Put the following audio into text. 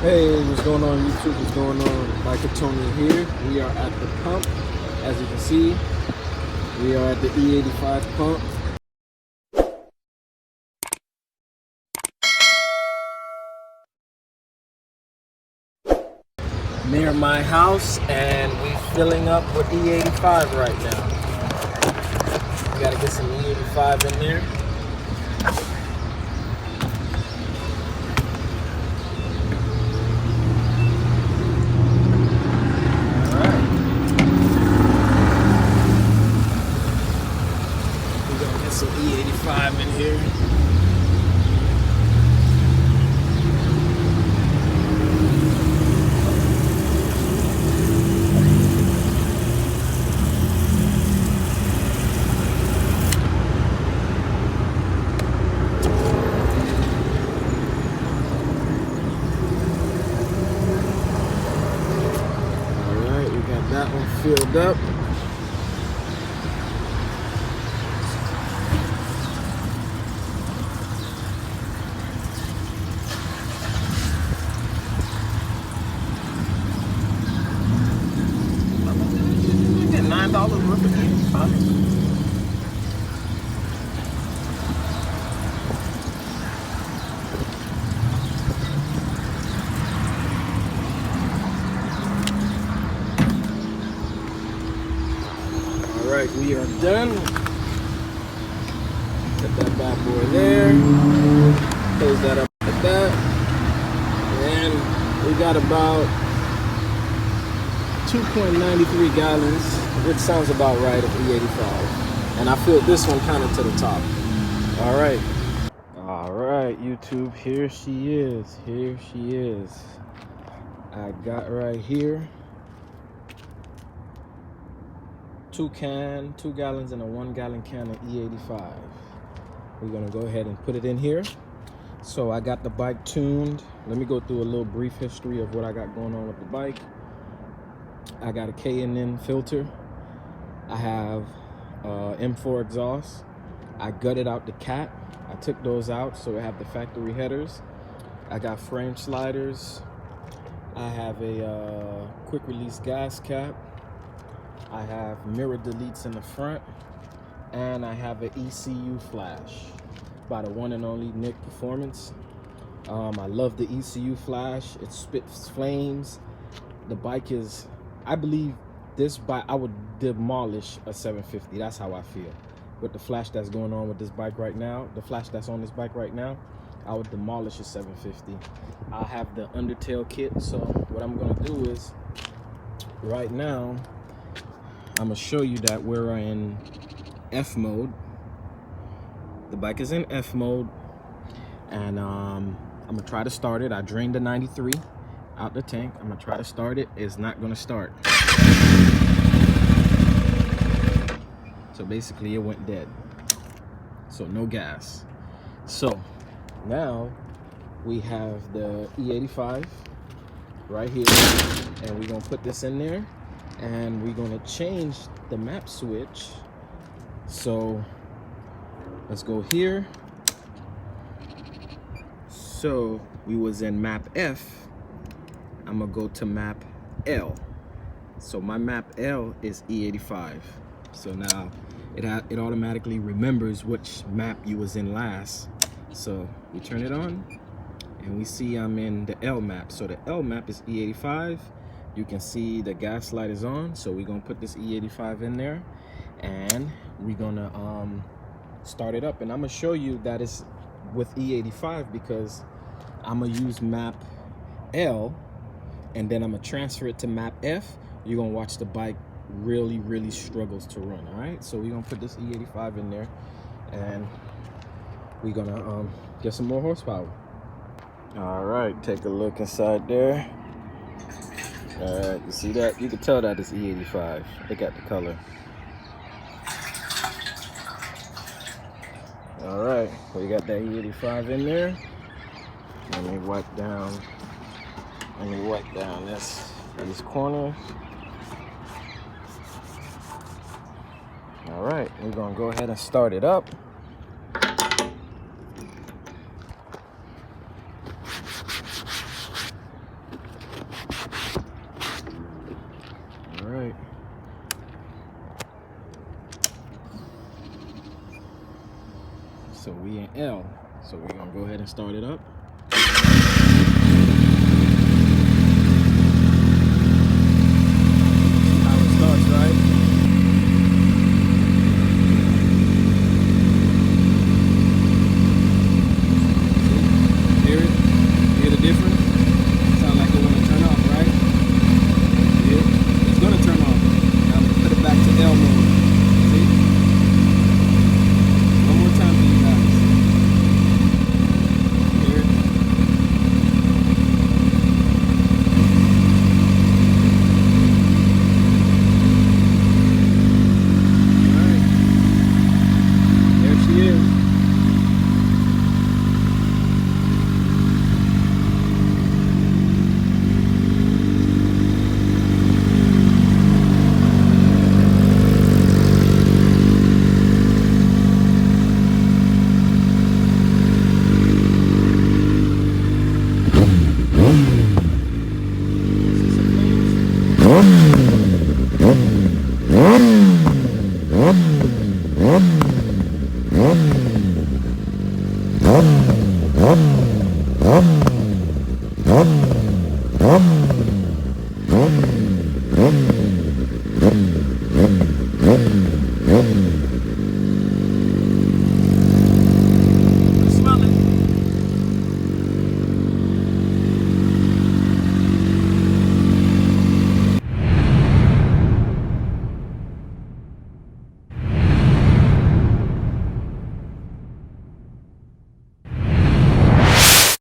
Hey, what's going on YouTube? What's going on? Biker Tony here. We are at the pump. As you can see, we are at the E85 pump. Near my house, and we're filling up with E85 right now. We gotta get some E85 in there. Some E85 in here. Alright, we got that one filled up. $9 worth of E85. All right, we are done. Put that bad boy there. Close that up like that. And we got about 2.93 gallons, which sounds about right of E85. And I filled this one kind of to the top. All right, YouTube, here she is. I got right here 2 gallons and a 1 gallon can of E85. We're gonna go ahead and put it in here. So I got the bike tuned. Let me go through a little brief history of what I got going on with the bike. I got a K&N filter. I have M4 exhaust. I gutted out the cap. I took those out, so I have the factory headers. I got frame sliders. I have a quick release gas cap. I have mirror deletes in the front, and I have an ECU flash by the one and only Nick Performance. I love the ECU flash. It spits flames. The bike is, I believe this bike, I would demolish a 750. That's how I feel. With the flash that's going on with this bike right now, the flash that's on this bike right now, I would demolish a 750. I have the undertail kit, so what I'm gonna do is, right now, I'm gonna show you that we're in F mode. The bike is in F mode, and I'm gonna try to start it. I drained the 93 out the tank. I'm gonna try to start it. It's not gonna start. So basically it went dead. So no gas. So now we have the E85 right here, and we're gonna put this in there, and we're gonna change the map switch. So let's go here. So we was in map F. I'm gonna go to map L. So my map L is E85. So now it automatically remembers which map you was in last. So we turn it on, and we see I'm in the L map. So the L map is E85. You can see the gas light is on. So we're gonna put this E85 in there, and we're gonna start it up. And I'm gonna show you that it's with E85 because I'm gonna use map L, and then I'm gonna transfer it to map F. You're gonna watch the bike really struggles to run. All right, so we're gonna put this E85 in there, and we're gonna get some more horsepower. All right, take a look inside there. All right, you see that? You can tell that it's E85. Look at the color. All right, we got that E85 in there. Let me wipe down these corners. All right, we're gonna go ahead and start it up. So we in L. So we're gonna go ahead and start it up.